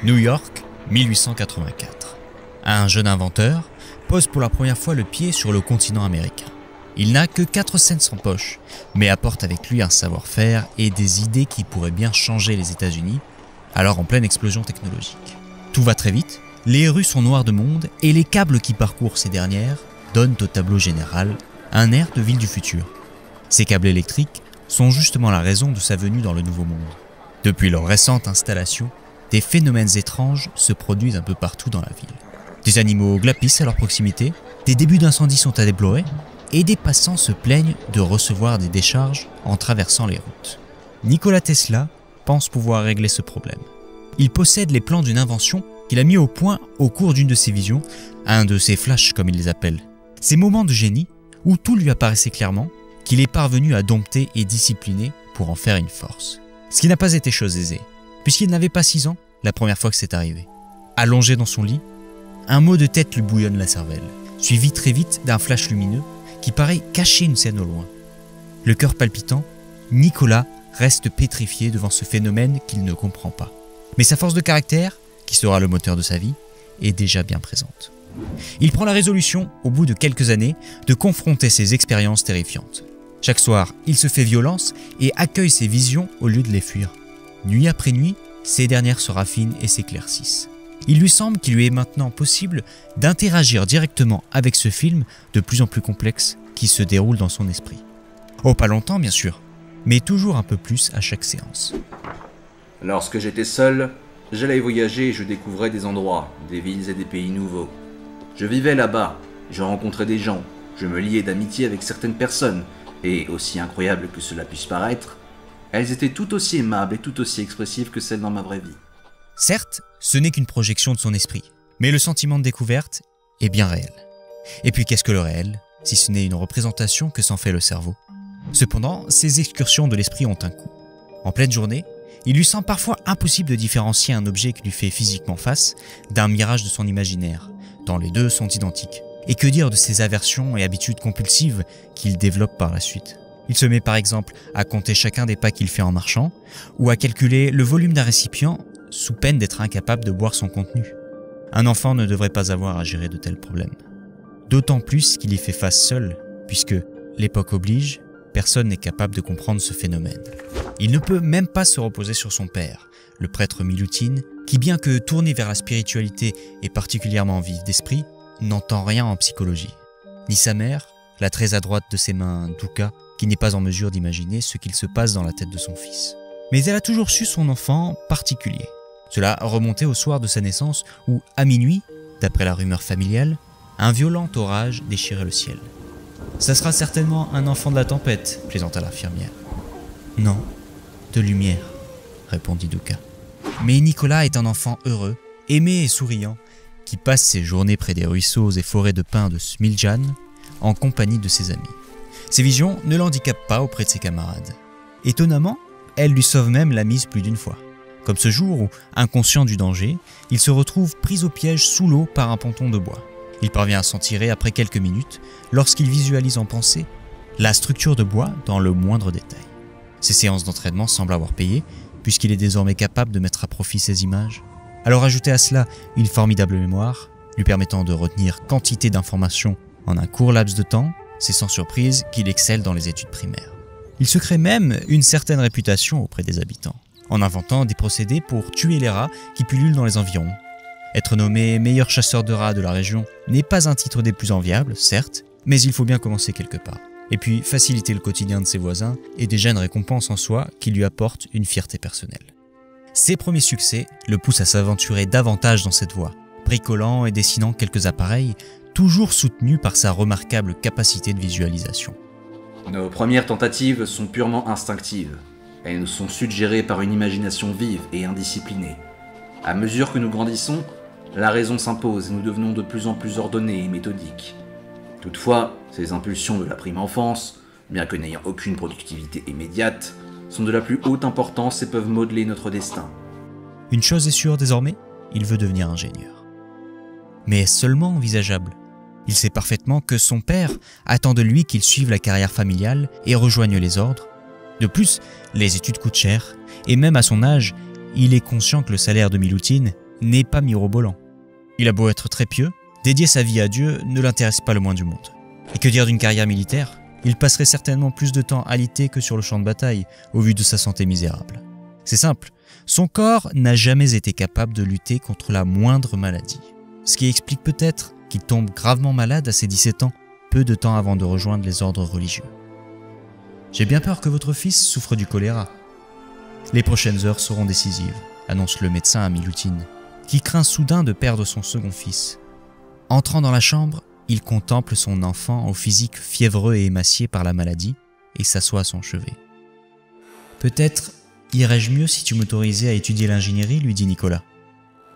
New York, 1884. Un jeune inventeur pose pour la première fois le pied sur le continent américain. Il n'a que 4 cents en poche, mais apporte avec lui un savoir-faire et des idées qui pourraient bien changer les États-Unis, alors en pleine explosion technologique. Tout va très vite, les rues sont noires de monde et les câbles qui parcourent ces dernières donnent au tableau général un air de ville du futur. Ces câbles électriques sont justement la raison de sa venue dans le Nouveau Monde. Depuis leur récente installation, des phénomènes étranges se produisent un peu partout dans la ville. Des animaux glapissent à leur proximité, des débuts d'incendie sont à déplorer, et des passants se plaignent de recevoir des décharges en traversant les routes. Nikola Tesla pense pouvoir régler ce problème. Il possède les plans d'une invention qu'il a mis au point au cours d'une de ses visions, un de ses flashs comme il les appelle. Ces moments de génie où tout lui apparaissait clairement, qu'il est parvenu à dompter et discipliner pour en faire une force. Ce qui n'a pas été chose aisée, puisqu'il n'avait pas 6 ans la première fois que c'est arrivé. Allongé dans son lit, un mot de tête lui bouillonne la cervelle, suivi très vite d'un flash lumineux qui paraît cacher une scène au loin. Le cœur palpitant, Nikola reste pétrifié devant ce phénomène qu'il ne comprend pas. Mais sa force de caractère, qui sera le moteur de sa vie, est déjà bien présente. Il prend la résolution, au bout de quelques années, de confronter ces expériences terrifiantes. Chaque soir, il se fait violence et accueille ses visions au lieu de les fuir. Nuit après nuit, ces dernières se raffinent et s'éclaircissent. Il lui semble qu'il lui est maintenant possible d'interagir directement avec ce film de plus en plus complexe qui se déroule dans son esprit. Oh, pas longtemps bien sûr, mais toujours un peu plus à chaque séance. Lorsque j'étais seul, j'allais voyager et je découvrais des endroits, des villes et des pays nouveaux. Je vivais là-bas, je rencontrais des gens, je me liais d'amitié avec certaines personnes, et aussi incroyable que cela puisse paraître, elles étaient tout aussi aimables et tout aussi expressives que celles dans ma vraie vie. Certes, ce n'est qu'une projection de son esprit, mais le sentiment de découverte est bien réel. Et puis qu'est-ce que le réel, si ce n'est une représentation que s'en fait le cerveau? Cependant, ces excursions de l'esprit ont un coût. En pleine journée, il lui semble parfois impossible de différencier un objet qui lui fait physiquement face d'un mirage de son imaginaire, dont les deux sont identiques. Et que dire de ses aversions et habitudes compulsives qu'il développe par la suite? Il se met par exemple à compter chacun des pas qu'il fait en marchant, ou à calculer le volume d'un récipient sous peine d'être incapable de boire son contenu. Un enfant ne devrait pas avoir à gérer de tels problèmes. D'autant plus qu'il y fait face seul, puisque, l'époque oblige, personne n'est capable de comprendre ce phénomène. Il ne peut même pas se reposer sur son père, le prêtre Miloutine, qui bien que tourné vers la spiritualité et particulièrement vif d'esprit, n'entend rien en psychologie. Ni sa mère, la très adroite de ses mains Douka, qui n'est pas en mesure d'imaginer ce qu'il se passe dans la tête de son fils. Mais elle a toujours su son enfant particulier. Cela remontait au soir de sa naissance où, à minuit, d'après la rumeur familiale, un violent orage déchirait le ciel. « Ça sera certainement un enfant de la tempête », plaisanta l'infirmière. « Non, de lumière », répondit Douka. Mais Nikola est un enfant heureux, aimé et souriant, qui passe ses journées près des ruisseaux et forêts de pins de Smiljan en compagnie de ses amis. Ses visions ne l'handicapent pas auprès de ses camarades. Étonnamment, elles lui sauvent même la mise plus d'une fois. Comme ce jour où, inconscient du danger, il se retrouve pris au piège sous l'eau par un ponton de bois. Il parvient à s'en tirer après quelques minutes lorsqu'il visualise en pensée la structure de bois dans le moindre détail. Ses séances d'entraînement semblent avoir payé puisqu'il est désormais capable de mettre à profit ses images. Alors ajoutez à cela une formidable mémoire, lui permettant de retenir quantité d'informations en un court laps de temps, c'est sans surprise qu'il excelle dans les études primaires. Il se crée même une certaine réputation auprès des habitants, en inventant des procédés pour tuer les rats qui pullulent dans les environs. Être nommé meilleur chasseur de rats de la région n'est pas un titre des plus enviables, certes, mais il faut bien commencer quelque part. Et puis faciliter le quotidien de ses voisins est déjà une récompense en soi qui lui apporte une fierté personnelle. Ses premiers succès le poussent à s'aventurer davantage dans cette voie, bricolant et dessinant quelques appareils, toujours soutenus par sa remarquable capacité de visualisation. Nos premières tentatives sont purement instinctives. Elles nous sont suggérées par une imagination vive et indisciplinée. À mesure que nous grandissons, la raison s'impose et nous devenons de plus en plus ordonnés et méthodiques. Toutefois, ces impulsions de la prime enfance, bien que n'ayant aucune productivité immédiate, sont de la plus haute importance et peuvent modeler notre destin. Une chose est sûre désormais, il veut devenir ingénieur. Mais est-ce seulement envisageable? Il sait parfaitement que son père attend de lui qu'il suive la carrière familiale et rejoigne les ordres. De plus, les études coûtent cher, et même à son âge, il est conscient que le salaire de Miloutine n'est pas mirobolant. Il a beau être très pieux, dédier sa vie à Dieu ne l'intéresse pas le moins du monde. Et que dire d'une carrière militaire? Il passerait certainement plus de temps alité que sur le champ de bataille, au vu de sa santé misérable. C'est simple, son corps n'a jamais été capable de lutter contre la moindre maladie. Ce qui explique peut-être qu'il tombe gravement malade à ses 17 ans, peu de temps avant de rejoindre les ordres religieux. J'ai bien peur que votre fils souffre du choléra. Les prochaines heures seront décisives, annonce le médecin à Milutin, qui craint soudain de perdre son second fils. Entrant dans la chambre, il contemple son enfant au physique fiévreux et émacié par la maladie et s'assoit à son chevet. « Peut-être irais-je mieux si tu m'autorisais à étudier l'ingénierie, lui dit Nicolas.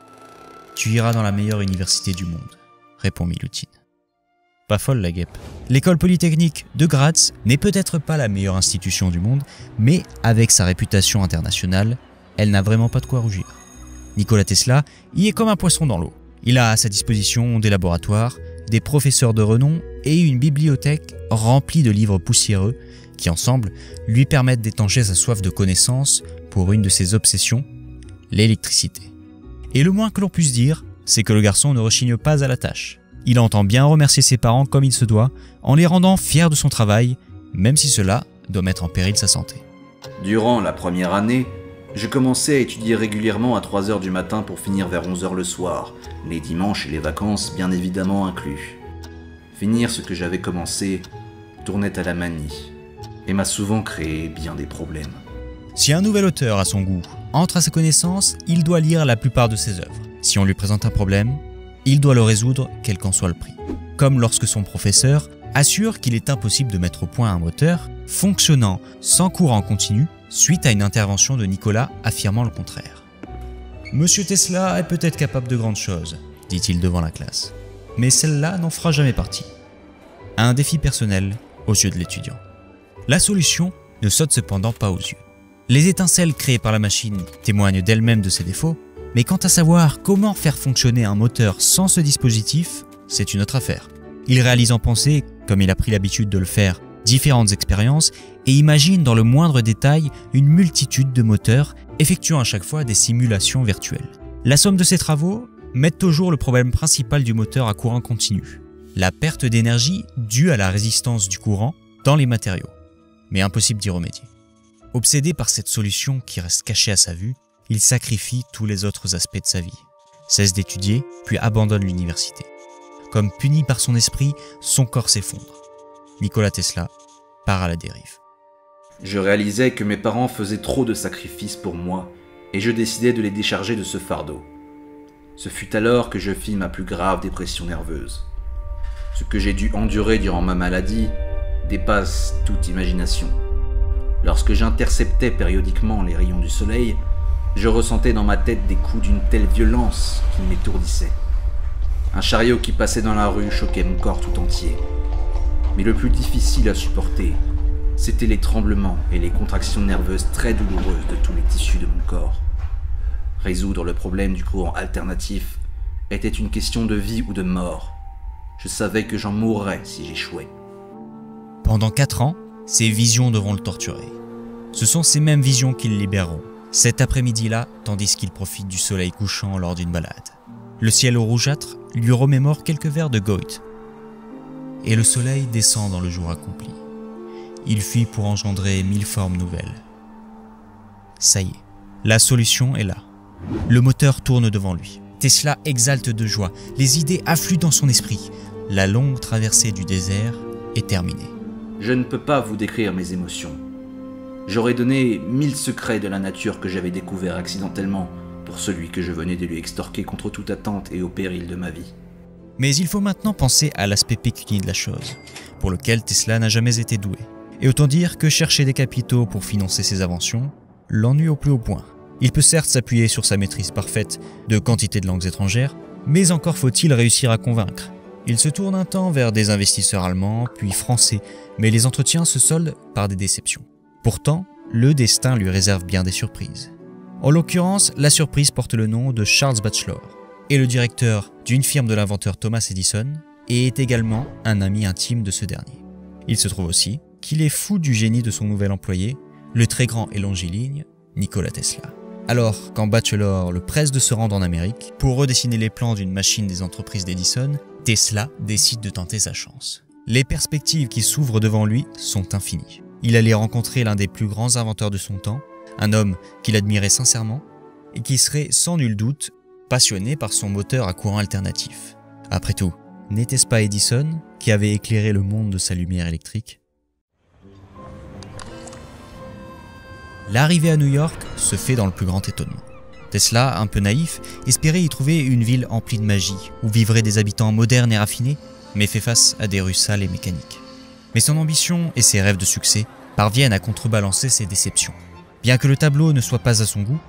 « Tu iras dans la meilleure université du monde, répond Milutin. Pas folle la guêpe. L'école polytechnique de Graz n'est peut-être pas la meilleure institution du monde, mais avec sa réputation internationale, elle n'a vraiment pas de quoi rougir. Nikola Tesla y est comme un poisson dans l'eau. Il a à sa disposition des laboratoires, des professeurs de renom et une bibliothèque remplie de livres poussiéreux qui, ensemble, lui permettent d'étancher sa soif de connaissances pour une de ses obsessions, l'électricité. Et le moins que l'on puisse dire, c'est que le garçon ne rechigne pas à la tâche. Il entend bien remercier ses parents comme il se doit, en les rendant fiers de son travail, même si cela doit mettre en péril sa santé. Durant la première année, je commençais à étudier régulièrement à 3 h du matin pour finir vers 11 h le soir, les dimanches et les vacances bien évidemment inclus. Finir ce que j'avais commencé tournait à la manie, et m'a souvent créé bien des problèmes. Si un nouvel auteur à son goût entre à sa connaissance, il doit lire la plupart de ses œuvres. Si on lui présente un problème, il doit le résoudre quel qu'en soit le prix. Comme lorsque son professeur assure qu'il est impossible de mettre au point un moteur fonctionnant sans courant continu suite à une intervention de Nicolas affirmant le contraire. « Monsieur Tesla est peut-être capable de grandes choses, dit-il devant la classe, mais celle-là n'en fera jamais partie. » Un défi personnel aux yeux de l'étudiant. La solution ne saute cependant pas aux yeux. Les étincelles créées par la machine témoignent d'elles-mêmes de ses défauts, mais quant à savoir comment faire fonctionner un moteur sans ce dispositif, c'est une autre affaire. Il réalise en pensée, comme il a pris l'habitude de le faire, différentes expériences et imagine dans le moindre détail une multitude de moteurs effectuant à chaque fois des simulations virtuelles. La somme de ces travaux met au jour le problème principal du moteur à courant continu, la perte d'énergie due à la résistance du courant dans les matériaux, mais impossible d'y remédier. Obsédé par cette solution qui reste cachée à sa vue, il sacrifie tous les autres aspects de sa vie, cesse d'étudier, puis abandonne l'université. Comme puni par son esprit, son corps s'effondre. Nikola Tesla part à la dérive. Je réalisais que mes parents faisaient trop de sacrifices pour moi et je décidais de les décharger de ce fardeau. Ce fut alors que je fis ma plus grave dépression nerveuse. Ce que j'ai dû endurer durant ma maladie dépasse toute imagination. Lorsque j'interceptais périodiquement les rayons du soleil, je ressentais dans ma tête des coups d'une telle violence qu'ils m'étourdissaient. Un chariot qui passait dans la rue choquait mon corps tout entier. Mais le plus difficile à supporter, c'étaient les tremblements et les contractions nerveuses très douloureuses de tous les tissus de mon corps. Résoudre le problème du courant alternatif était une question de vie ou de mort. Je savais que j'en mourrais si j'échouais. Pendant 4 ans, ces visions devront le torturer. Ce sont ces mêmes visions qui le libéreront, cet après-midi-là, tandis qu'il profite du soleil couchant lors d'une balade. Le ciel rougeâtre lui remémore quelques vers de Goethe. Et le soleil descend dans le jour accompli. Il fuit pour engendrer 1000 formes nouvelles. Ça y est, la solution est là. Le moteur tourne devant lui. Tesla exalte de joie, les idées affluent dans son esprit. La longue traversée du désert est terminée. Je ne peux pas vous décrire mes émotions. J'aurais donné 1000 secrets de la nature que j'avais découverts accidentellement pour celui que je venais de lui extorquer contre toute attente et au péril de ma vie. Mais il faut maintenant penser à l'aspect pécunier de la chose, pour lequel Tesla n'a jamais été doué. Et autant dire que chercher des capitaux pour financer ses inventions l'ennuie au plus haut point. Il peut certes s'appuyer sur sa maîtrise parfaite de quantité de langues étrangères, mais encore faut-il réussir à convaincre. Il se tourne un temps vers des investisseurs allemands, puis français, mais les entretiens se soldent par des déceptions. Pourtant, le destin lui réserve bien des surprises. En l'occurrence, la surprise porte le nom de Charles Batchelor, et le directeur d'une firme de l'inventeur Thomas Edison, et est également un ami intime de ce dernier. Il se trouve aussi qu'il est fou du génie de son nouvel employé, le très grand et longiligne Nikola Tesla. Alors, quand Batchelor le presse de se rendre en Amérique pour redessiner les plans d'une machine des entreprises d'Edison, Tesla décide de tenter sa chance. Les perspectives qui s'ouvrent devant lui sont infinies. Il allait rencontrer l'un des plus grands inventeurs de son temps, un homme qu'il admirait sincèrement et qui serait sans nul doute passionné par son moteur à courant alternatif. Après tout, n'était-ce pas Edison qui avait éclairé le monde de sa lumière électrique ? L'arrivée à New York se fait dans le plus grand étonnement. Tesla, un peu naïf, espérait y trouver une ville emplie de magie, où vivraient des habitants modernes et raffinés, mais fait face à des rues sales et mécaniques. Mais son ambition et ses rêves de succès parviennent à contrebalancer ses déceptions. Bien que le tableau ne soit pas à son goût,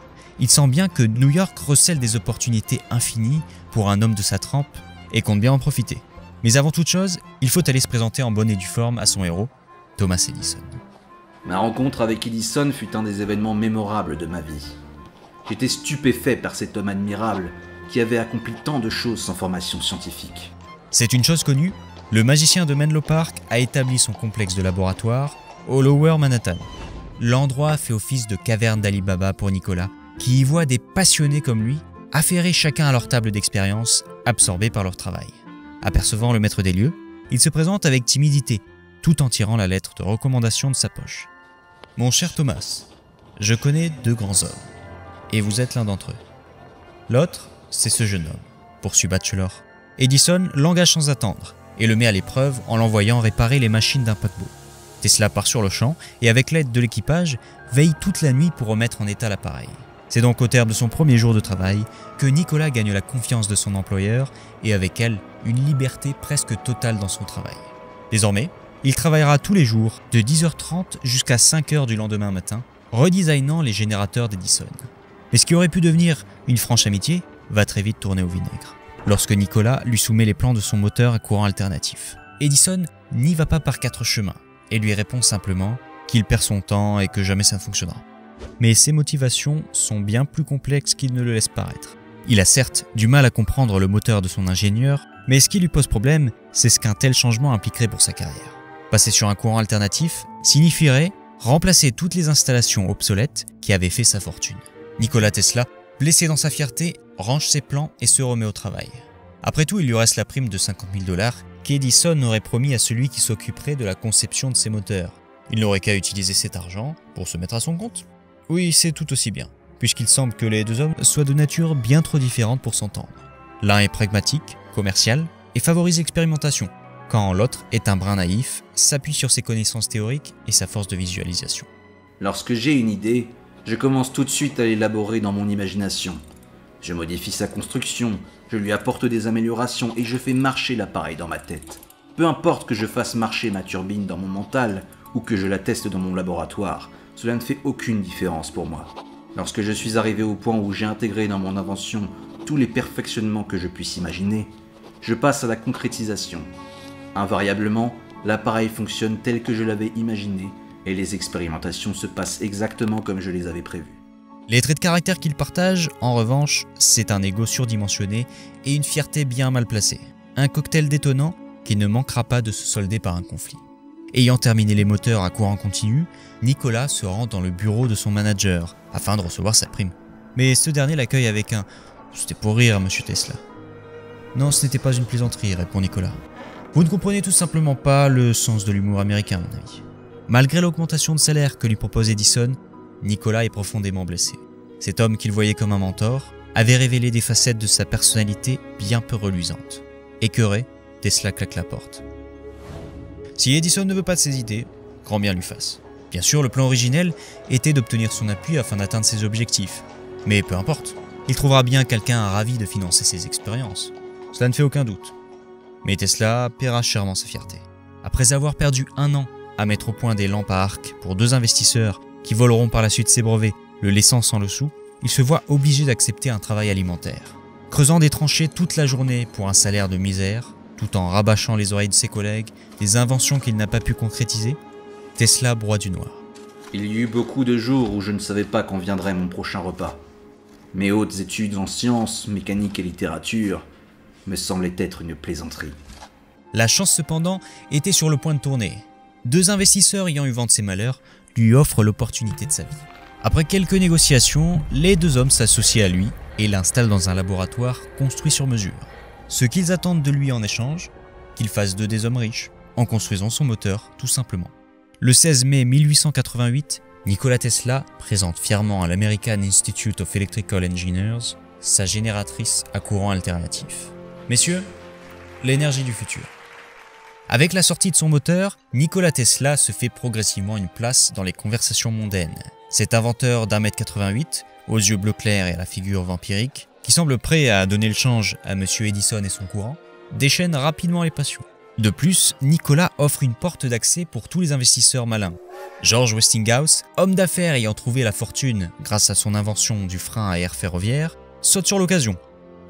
il sent bien que New York recèle des opportunités infinies pour un homme de sa trempe et compte bien en profiter. Mais avant toute chose, il faut aller se présenter en bonne et due forme à son héros, Thomas Edison. Ma rencontre avec Edison fut un des événements mémorables de ma vie. J'étais stupéfait par cet homme admirable qui avait accompli tant de choses sans formation scientifique. C'est une chose connue, le magicien de Menlo Park a établi son complexe de laboratoire au Lower Manhattan. L'endroit fait office de caverne d'Ali Baba pour Nicolas, qui y voit des passionnés comme lui affairer chacun à leur table d'expérience, absorbés par leur travail. Apercevant le maître des lieux, il se présente avec timidité, tout en tirant la lettre de recommandation de sa poche. « Mon cher Thomas, je connais 2 grands hommes, et vous êtes l'un d'entre eux. L'autre, c'est ce jeune homme, poursuit Batchelor. Edison l'engage sans attendre, et le met à l'épreuve en l'envoyant réparer les machines d'un paquebot. Tesla part sur le champ, et avec l'aide de l'équipage, veille toute la nuit pour remettre en état l'appareil. C'est donc au terme de son premier jour de travail que Nicolas gagne la confiance de son employeur, et avec elle, une liberté presque totale dans son travail. Désormais, il travaillera tous les jours, de 10h30 jusqu'à 5h du lendemain matin, redesignant les générateurs d'Edison. Mais ce qui aurait pu devenir une franche amitié va très vite tourner au vinaigre, lorsque Nicolas lui soumet les plans de son moteur à courant alternatif. Edison n'y va pas par 4 chemins, et lui répond simplement qu'il perd son temps et que jamais ça ne fonctionnera. Mais ses motivations sont bien plus complexes qu'il ne le laisse paraître. Il a certes du mal à comprendre le moteur de son ingénieur, mais ce qui lui pose problème, c'est ce qu'un tel changement impliquerait pour sa carrière. Passer sur un courant alternatif signifierait remplacer toutes les installations obsolètes qui avaient fait sa fortune. Nikola Tesla, blessé dans sa fierté, range ses plans et se remet au travail. Après tout, il lui reste la prime de 50 000 $ qu'Edison aurait promis à celui qui s'occuperait de la conception de ses moteurs. Il n'aurait qu'à utiliser cet argent pour se mettre à son compte. Oui, c'est tout aussi bien, puisqu'il semble que les 2 hommes soient de nature bien trop différentes pour s'entendre. L'un est pragmatique, commercial et favorise l'expérimentation, quand l'autre est un brin naïf, s'appuie sur ses connaissances théoriques et sa force de visualisation. Lorsque j'ai une idée, je commence tout de suite à l'élaborer dans mon imagination. Je modifie sa construction, je lui apporte des améliorations et je fais marcher l'appareil dans ma tête. Peu importe que je fasse marcher ma turbine dans mon mental ou que je la teste dans mon laboratoire, cela ne fait aucune différence pour moi. Lorsque je suis arrivé au point où j'ai intégré dans mon invention tous les perfectionnements que je puisse imaginer, je passe à la concrétisation. Invariablement, l'appareil fonctionne tel que je l'avais imaginé et les expérimentations se passent exactement comme je les avais prévues. Les traits de caractère qu'il partage, en revanche, c'est un ego surdimensionné et une fierté bien mal placée. Un cocktail détonnant qui ne manquera pas de se solder par un conflit. Ayant terminé les moteurs à courant continu, Nicolas se rend dans le bureau de son manager afin de recevoir sa prime. Mais ce dernier l'accueille avec un « C'était pour rire, monsieur Tesla ». « Non, ce n'était pas une plaisanterie », répond Nicolas. « Vous ne comprenez tout simplement pas le sens de l'humour américain, mon ami. » Malgré l'augmentation de salaire que lui propose Edison, Nicolas est profondément blessé. Cet homme qu'il voyait comme un mentor avait révélé des facettes de sa personnalité bien peu reluisantes. Écœuré, Tesla claque la porte. Si Edison ne veut pas de ses idées, grand bien lui fasse. Bien sûr, le plan originel était d'obtenir son appui afin d'atteindre ses objectifs. Mais peu importe, il trouvera bien quelqu'un ravi de financer ses expériences. Cela ne fait aucun doute. Mais Tesla paiera chèrement sa fierté. Après avoir perdu 1 an à mettre au point des lampes à arc pour 2 investisseurs qui voleront par la suite ses brevets, le laissant sans le sou, il se voit obligé d'accepter un travail alimentaire. Creusant des tranchées toute la journée pour un salaire de misère, tout en rabâchant les oreilles de ses collègues des inventions qu'il n'a pas pu concrétiser, Tesla broie du noir. Il y eut beaucoup de jours où je ne savais pas quand viendrait mon prochain repas. Mes hautes études en sciences, mécanique et littérature me semblaient être une plaisanterie. La chance cependant était sur le point de tourner. 2 investisseurs ayant eu vent de ses malheurs lui offrent l'opportunité de sa vie. Après quelques négociations, les deux hommes s'associent à lui et l'installent dans un laboratoire construit sur mesure. Ce qu'ils attendent de lui en échange, qu'il fasse d'eux des hommes riches, en construisant son moteur tout simplement. Le 16 mai 1888, Nikola Tesla présente fièrement à l'American Institute of Electrical Engineers sa génératrice à courant alternatif. Messieurs, l'énergie du futur. Avec la sortie de son moteur, Nikola Tesla se fait progressivement une place dans les conversations mondaines. Cet inventeur d'1m88, aux yeux bleu clair et à la figure vampirique, qui semble prêt à donner le change à Monsieur Edison et son courant, déchaîne rapidement les passions. De plus, Nikola offre une porte d'accès pour tous les investisseurs malins. George Westinghouse, homme d'affaires ayant trouvé la fortune grâce à son invention du frein à air ferroviaire, saute sur l'occasion.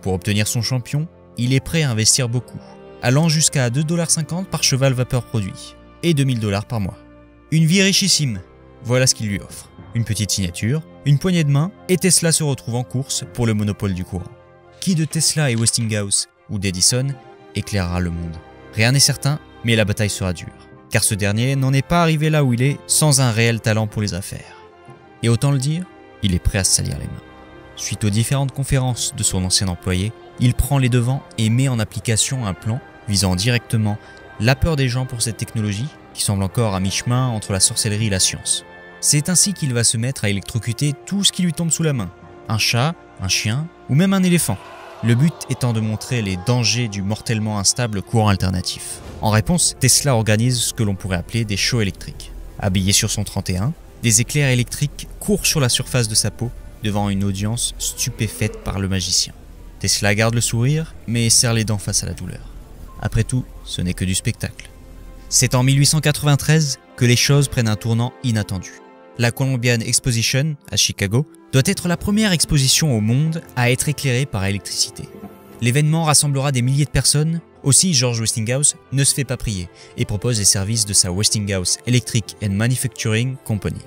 Pour obtenir son champion, il est prêt à investir beaucoup, allant jusqu'à 2,50$ par cheval vapeur produit et 2 000$ par mois. Une vie richissime, voilà ce qu'il lui offre. Une petite signature, une poignée de main et Tesla se retrouve en course pour le monopole du courant. Qui de Tesla et Westinghouse ou d'Edison éclairera le monde? Rien n'est certain, mais la bataille sera dure, car ce dernier n'en est pas arrivé là où il est sans un réel talent pour les affaires. Et autant le dire, il est prêt à se salir les mains. Suite aux différentes conférences de son ancien employé, il prend les devants et met en application un plan visant directement la peur des gens pour cette technologie qui semble encore à mi-chemin entre la sorcellerie et la science. C'est ainsi qu'il va se mettre à électrocuter tout ce qui lui tombe sous la main. Un chat, un chien ou même un éléphant. Le but étant de montrer les dangers du mortellement instable courant alternatif. En réponse, Tesla organise ce que l'on pourrait appeler des shows électriques. Habillé sur son 31, des éclairs électriques courent sur la surface de sa peau devant une audience stupéfaite par le magicien. Tesla garde le sourire, mais serre les dents face à la douleur. Après tout, ce n'est que du spectacle. C'est en 1893 que les choses prennent un tournant inattendu. La Columbian Exposition, à Chicago, doit être la première exposition au monde à être éclairée par électricité. L'événement rassemblera des milliers de personnes, aussi George Westinghouse ne se fait pas prier et propose les services de sa Westinghouse Electric and Manufacturing Company.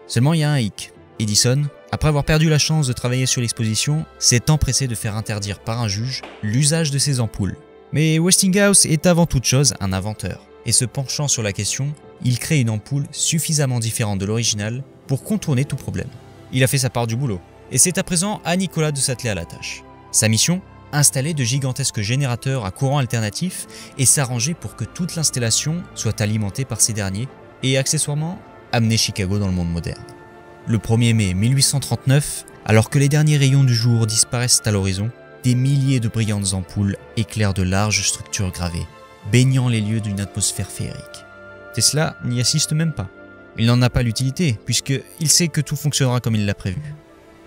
Seulement il y a un hic. Edison, après avoir perdu la chance de travailler sur l'exposition, s'est empressé de faire interdire par un juge l'usage de ses ampoules. Mais Westinghouse est avant toute chose un inventeur, et se penchant sur la question, il crée une ampoule suffisamment différente de l'original pour contourner tout problème. Il a fait sa part du boulot, et c'est à présent à Nikola de s'atteler à la tâche. Sa mission ? Installer de gigantesques générateurs à courant alternatif et s'arranger pour que toute l'installation soit alimentée par ces derniers et accessoirement amener Chicago dans le monde moderne. Le 1er mai 1839, alors que les derniers rayons du jour disparaissent à l'horizon, des milliers de brillantes ampoules éclairent de larges structures gravées, baignant les lieux d'une atmosphère féerique. Tesla n'y assiste même pas. Il n'en a pas l'utilité, puisqu'il sait que tout fonctionnera comme il l'a prévu.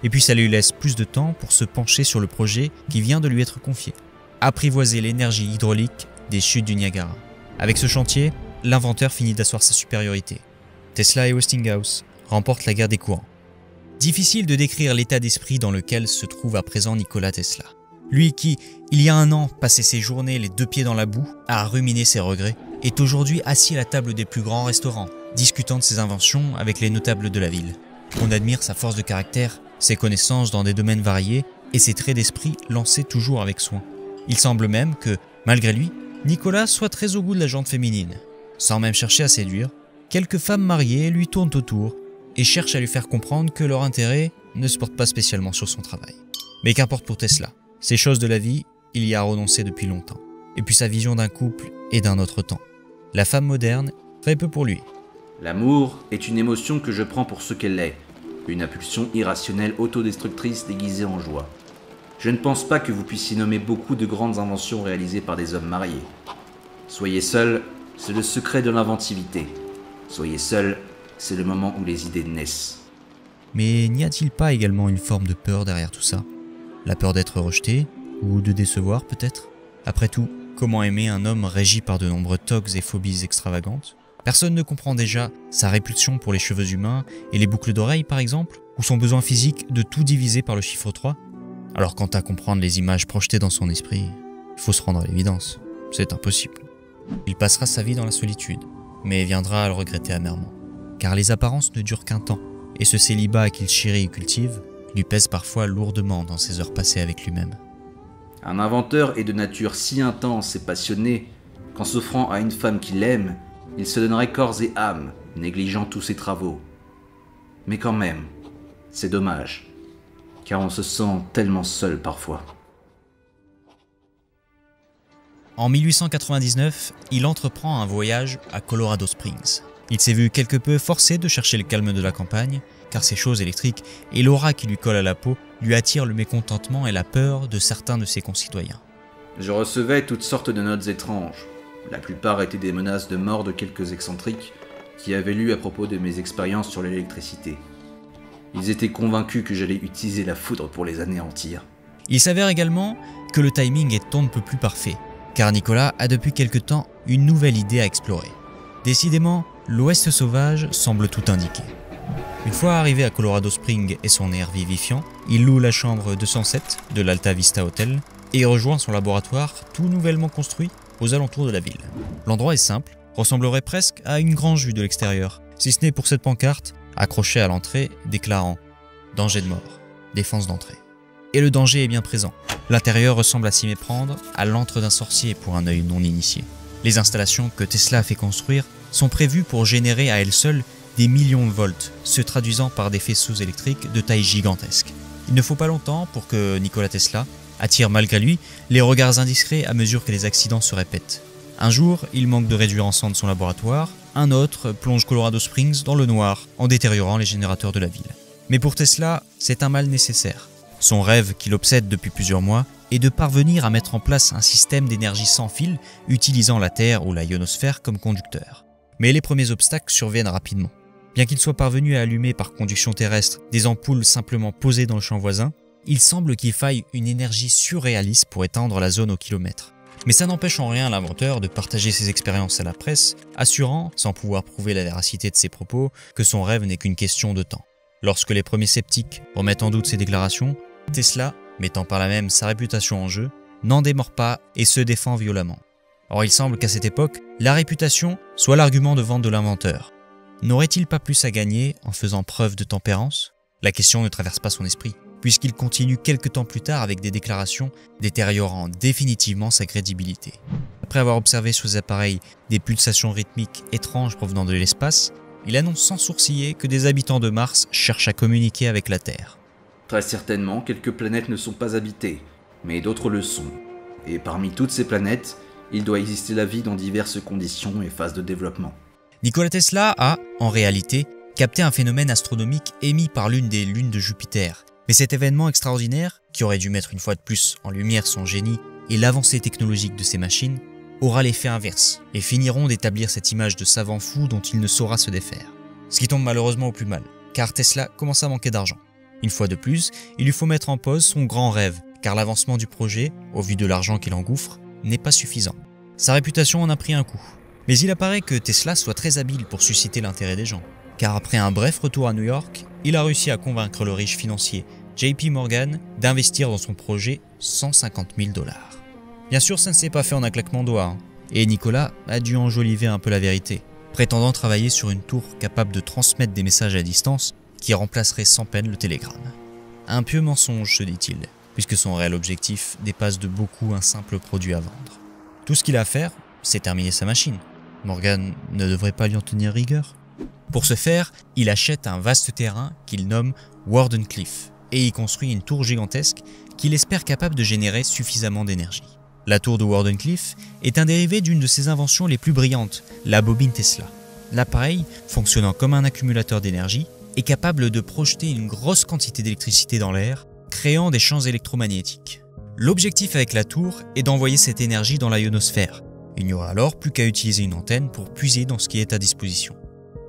Et puis ça lui laisse plus de temps pour se pencher sur le projet qui vient de lui être confié. Apprivoiser l'énergie hydraulique des chutes du Niagara. Avec ce chantier, l'inventeur finit d'asseoir sa supériorité. Tesla et Westinghouse remportent la guerre des courants. Difficile de décrire l'état d'esprit dans lequel se trouve à présent Nikola Tesla. Lui qui, il y a un an, passait ses journées les deux pieds dans la boue, à ruminer ses regrets, est aujourd'hui assis à la table des plus grands restaurants, discutant de ses inventions avec les notables de la ville. On admire sa force de caractère, ses connaissances dans des domaines variés et ses traits d'esprit lancés toujours avec soin. Il semble même que, malgré lui, Nikola soit très au goût de la jante féminine. Sans même chercher à séduire, quelques femmes mariées lui tournent autour et cherchent à lui faire comprendre que leur intérêt ne se porte pas spécialement sur son travail. Mais qu'importe pour Tesla, ces choses de la vie, il y a renoncé depuis longtemps. Et puis sa vision d'un couple est d'un autre temps. La femme moderne fait peu pour lui. L'amour est une émotion que je prends pour ce qu'elle est, une impulsion irrationnelle autodestructrice déguisée en joie. Je ne pense pas que vous puissiez nommer beaucoup de grandes inventions réalisées par des hommes mariés. Soyez seul, c'est le secret de l'inventivité. Soyez seul, c'est le moment où les idées naissent. Mais n'y a-t-il pas également une forme de peur derrière tout ça? La peur d'être rejeté, ou de décevoir peut-être? Après tout, comment aimer un homme régi par de nombreux tocs et phobies extravagantes? Personne ne comprend déjà sa répulsion pour les cheveux humains et les boucles d'oreilles par exemple, ou son besoin physique de tout diviser par le chiffre 3. Alors quant à comprendre les images projetées dans son esprit, il faut se rendre à l'évidence, c'est impossible. Il passera sa vie dans la solitude, mais viendra à le regretter amèrement. Car les apparences ne durent qu'un temps, et ce célibat qu'il chérit et cultive lui pèse parfois lourdement dans ses heures passées avec lui-même. Un inventeur est de nature si intense et passionnée qu'en s'offrant à une femme qu'il aime, il se donnerait corps et âme, négligeant tous ses travaux. Mais quand même, C'est dommage, car on se sent tellement seul parfois. En 1899, il entreprend un voyage à Colorado Springs. Il s'est vu quelque peu forcé de chercher le calme de la campagne, car ces choses électriques et l'aura qui lui colle à la peau lui attirent le mécontentement et la peur de certains de ses concitoyens. Je recevais toutes sortes de notes étranges. La plupart étaient des menaces de mort de quelques excentriques qui avaient lu à propos de mes expériences sur l'électricité. Ils étaient convaincus que j'allais utiliser la foudre pour les anéantir. Il s'avère également que le timing est on ne peut plus parfait, car Nicolas a depuis quelque temps une nouvelle idée à explorer. Décidément, l'Ouest sauvage semble tout indiquer. Une fois arrivé à Colorado Springs et son air vivifiant, il loue la chambre 207 de l'Alta Vista Hotel et rejoint son laboratoire tout nouvellement construit aux alentours de la ville. L'endroit est simple, ressemblerait presque à une grange vue de l'extérieur, si ce n'est pour cette pancarte accrochée à l'entrée déclarant « Danger de mort, défense d'entrée ». Et le danger est bien présent. L'intérieur ressemble à s'y méprendre à l'antre d'un sorcier pour un œil non initié. Les installations que Tesla a fait construire sont prévues pour générer à elles seules des millions de volts, se traduisant par des faisceaux électriques de taille gigantesque. Il ne faut pas longtemps pour que Nikola Tesla attire malgré lui les regards indiscrets à mesure que les accidents se répètent. Un jour, il manque de réduire en cendres son laboratoire, un autre plonge Colorado Springs dans le noir en détériorant les générateurs de la ville. Mais pour Tesla, c'est un mal nécessaire. Son rêve, qui l'obsède depuis plusieurs mois, est de parvenir à mettre en place un système d'énergie sans fil utilisant la Terre ou la ionosphère comme conducteur. Mais les premiers obstacles surviennent rapidement. Bien qu'il soit parvenu à allumer par conduction terrestre des ampoules simplement posées dans le champ voisin, il semble qu'il faille une énergie surréaliste pour étendre la zone au kilomètre. Mais ça n'empêche en rien l'inventeur de partager ses expériences à la presse, assurant, sans pouvoir prouver la véracité de ses propos, que son rêve n'est qu'une question de temps. Lorsque les premiers sceptiques remettent en doute ses déclarations, Tesla, mettant par là même sa réputation en jeu, n'en démord pas et se défend violemment. Or il semble qu'à cette époque, la réputation soit l'argument de vente de l'inventeur. N'aurait-il pas plus à gagner en faisant preuve de tempérance? La question ne traverse pas son esprit, puisqu'il continue quelque temps plus tard avec des déclarations détériorant définitivement sa crédibilité. Après avoir observé sur ses appareils des pulsations rythmiques étranges provenant de l'espace, il annonce sans sourciller que des habitants de Mars cherchent à communiquer avec la Terre. Très certainement, quelques planètes ne sont pas habitées, mais d'autres le sont. Et parmi toutes ces planètes, il doit exister la vie dans diverses conditions et phases de développement. Nikola Tesla a, en réalité, capté un phénomène astronomique émis par l'une des lunes de Jupiter. Mais cet événement extraordinaire, qui aurait dû mettre une fois de plus en lumière son génie et l'avancée technologique de ses machines, aura l'effet inverse et finiront d'établir cette image de savant fou dont il ne saura se défaire. Ce qui tombe malheureusement au plus mal, car Tesla commence à manquer d'argent. Une fois de plus, il lui faut mettre en pause son grand rêve, car l'avancement du projet, au vu de l'argent qu'il engouffre, n'est pas suffisant. Sa réputation en a pris un coup. Mais il apparaît que Tesla soit très habile pour susciter l'intérêt des gens, car après un bref retour à New York, il a réussi à convaincre le riche financier JP Morgan d'investir dans son projet 150 000 $. Bien sûr, ça ne s'est pas fait en un claquement de doigts, et Nicolas a dû enjoliver un peu la vérité, prétendant travailler sur une tour capable de transmettre des messages à distance qui remplacerait sans peine le télégramme. Un pieux mensonge, se dit-il, puisque son réel objectif dépasse de beaucoup un simple produit à vendre. Tout ce qu'il a à faire, c'est terminer sa machine. Morgan ne devrait pas lui en tenir rigueur. Pour ce faire, il achète un vaste terrain qu'il nomme Wardenclyffe et y construit une tour gigantesque qu'il espère capable de générer suffisamment d'énergie. La tour de Wardenclyffe est un dérivé d'une de ses inventions les plus brillantes, la bobine Tesla. L'appareil, fonctionnant comme un accumulateur d'énergie, est capable de projeter une grosse quantité d'électricité dans l'air, créant des champs électromagnétiques. L'objectif avec la tour est d'envoyer cette énergie dans la ionosphère. Il n'y aura alors plus qu'à utiliser une antenne pour puiser dans ce qui est à disposition.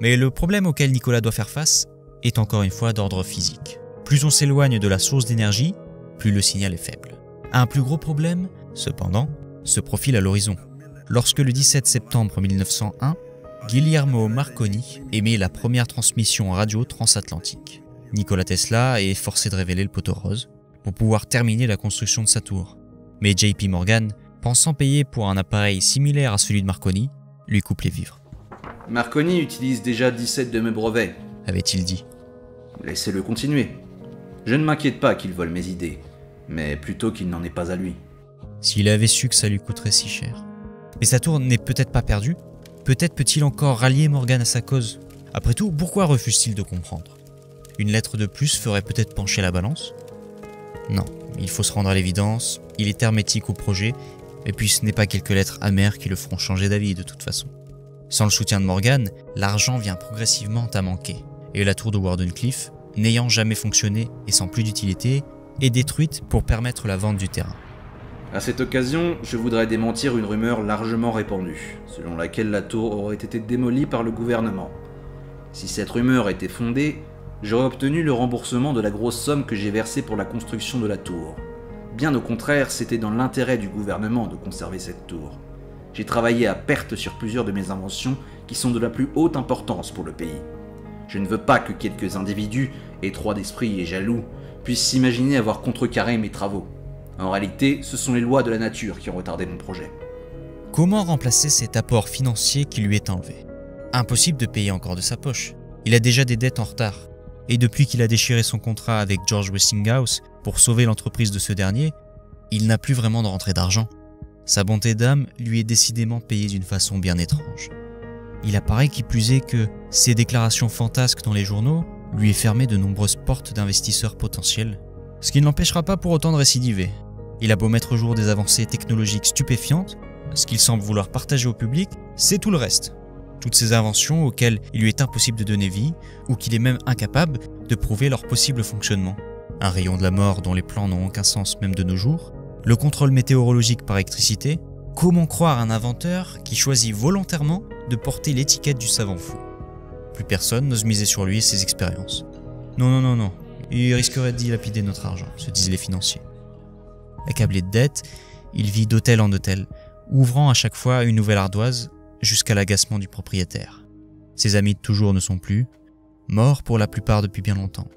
Mais le problème auquel Nicolas doit faire face est encore une fois d'ordre physique. Plus on s'éloigne de la source d'énergie, plus le signal est faible. Un plus gros problème, cependant, se profile à l'horizon. Lorsque le 17 septembre 1901, Guglielmo Marconi émet la première transmission radio transatlantique. Nikola Tesla est forcé de révéler le poteau rose pour pouvoir terminer la construction de sa tour. Mais JP Morgan, pensant payer pour un appareil similaire à celui de Marconi, lui coupe les vivres. Marconi utilise déjà 17 de mes brevets, avait-il dit. Laissez-le continuer. Je ne m'inquiète pas qu'il vole mes idées, mais plutôt qu'il n'en ait pas à lui. S'il avait su que ça lui coûterait si cher. Mais sa tour n'est peut-être pas perdue. Peut-être peut-il encore rallier Morgan à sa cause. Après tout, pourquoi refuse-t-il de comprendre? Une lettre de plus ferait peut-être pencher la balance? Non, il faut se rendre à l'évidence, il est hermétique au projet, et puis ce n'est pas quelques lettres amères qui le feront changer d'avis de toute façon. Sans le soutien de Morgan, l'argent vient progressivement à manquer, et la tour de Wardenclyffe, n'ayant jamais fonctionné et sans plus d'utilité, est détruite pour permettre la vente du terrain. À cette occasion, je voudrais démentir une rumeur largement répandue, selon laquelle la tour aurait été démolie par le gouvernement. Si cette rumeur était fondée, j'aurais obtenu le remboursement de la grosse somme que j'ai versée pour la construction de la tour. Bien au contraire, c'était dans l'intérêt du gouvernement de conserver cette tour. J'ai travaillé à perte sur plusieurs de mes inventions qui sont de la plus haute importance pour le pays. Je ne veux pas que quelques individus, étroits d'esprit et jaloux, puissent s'imaginer avoir contrecarré mes travaux. En réalité, ce sont les lois de la nature qui ont retardé mon projet. Comment remplacer cet apport financier qui lui est enlevé? Impossible de payer encore de sa poche. Il a déjà des dettes en retard. Et depuis qu'il a déchiré son contrat avec George Westinghouse pour sauver l'entreprise de ce dernier, il n'a plus vraiment de rentrée d'argent. Sa bonté d'âme lui est décidément payée d'une façon bien étrange. Il apparaît qui plus est que ses déclarations fantasques dans les journaux lui aient fermé de nombreuses portes d'investisseurs potentiels, ce qui ne l'empêchera pas pour autant de récidiver. Il a beau mettre au jour des avancées technologiques stupéfiantes, ce qu'il semble vouloir partager au public, c'est tout le reste. Toutes ces inventions auxquelles il lui est impossible de donner vie, ou qu'il est même incapable de prouver leur possible fonctionnement. Un rayon de la mort dont les plans n'ont aucun sens même de nos jours, le contrôle météorologique par électricité, comment croire un inventeur qui choisit volontairement de porter l'étiquette du savant fou? Plus personne n'ose miser sur lui et ses expériences. Non, il risquerait de dilapider notre argent, se disent les financiers. Accablé de dettes, il vit d'hôtel en hôtel, ouvrant à chaque fois une nouvelle ardoise jusqu'à l'agacement du propriétaire. Ses amis de toujours ne sont plus, morts pour la plupart depuis bien longtemps.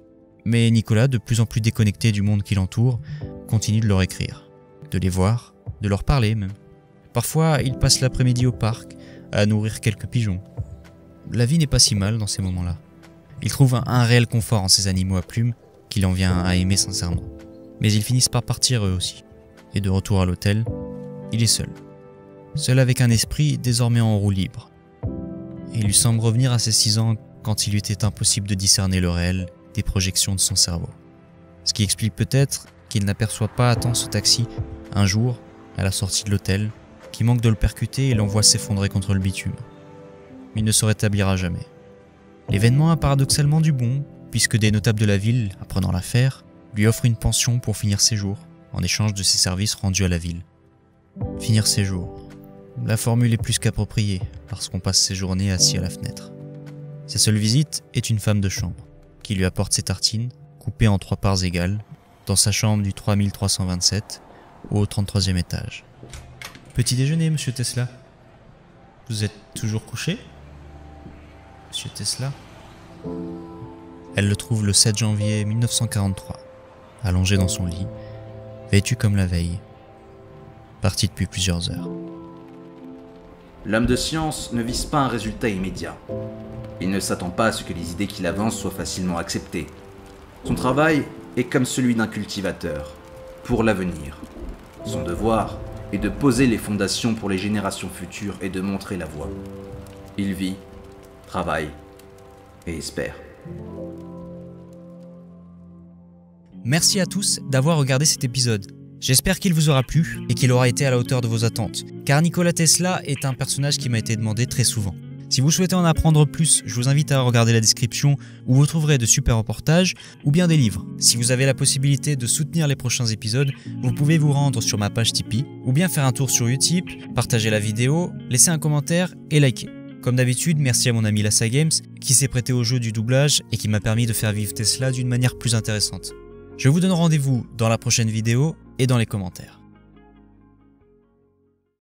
Mais Nicolas, de plus en plus déconnecté du monde qui l'entoure, continue de leur écrire, de les voir, de leur parler même. Parfois, il passe l'après-midi au parc, à nourrir quelques pigeons. La vie n'est pas si mal dans ces moments-là. Il trouve un réel confort en ces animaux à plumes qu'il en vient à aimer sincèrement. Mais ils finissent par partir eux aussi. Et de retour à l'hôtel, il est seul. Seul avec un esprit désormais en roue libre. Et il lui semble revenir à ses 6 ans quand il lui était impossible de discerner le réel des projections de son cerveau. Ce qui explique peut-être qu'il n'aperçoit pas à temps ce taxi, un jour, à la sortie de l'hôtel, qui manque de le percuter et l'envoie s'effondrer contre le bitume. Mais il ne se rétablira jamais. L'événement a paradoxalement du bon, puisque des notables de la ville, apprenant l'affaire, lui offrent une pension pour finir ses jours, en échange de ses services rendus à la ville. Finir ses jours. La formule est plus qu'appropriée, parce qu'on passe ses journées assis à la fenêtre. Sa seule visite est une femme de chambre, qui lui apporte ses tartines, coupées en 3 parts égales, dans sa chambre du 3327, au 33e étage. Petit déjeuner, monsieur Tesla. Vous êtes toujours couché, monsieur Tesla? Elle le trouve le 7 janvier 1943, allongé dans son lit, vêtu comme la veille, parti depuis plusieurs heures. L'homme de science ne vise pas un résultat immédiat. Il ne s'attend pas à ce que les idées qu'il avance soient facilement acceptées. Son travail est comme celui d'un cultivateur, pour l'avenir. Son devoir est de poser les fondations pour les générations futures et de montrer la voie. Il vit, travaille et espère. Merci à tous d'avoir regardé cet épisode. J'espère qu'il vous aura plu et qu'il aura été à la hauteur de vos attentes, car Nikola Tesla est un personnage qui m'a été demandé très souvent. Si vous souhaitez en apprendre plus, je vous invite à regarder la description où vous trouverez de super reportages ou bien des livres. Si vous avez la possibilité de soutenir les prochains épisodes, vous pouvez vous rendre sur ma page Tipeee ou bien faire un tour sur Utip, partager la vidéo, laisser un commentaire et liker. Comme d'habitude, merci à mon ami Lassa Games qui s'est prêté au jeu du doublage et qui m'a permis de faire vivre Tesla d'une manière plus intéressante. Je vous donne rendez-vous dans la prochaine vidéo et dans les commentaires.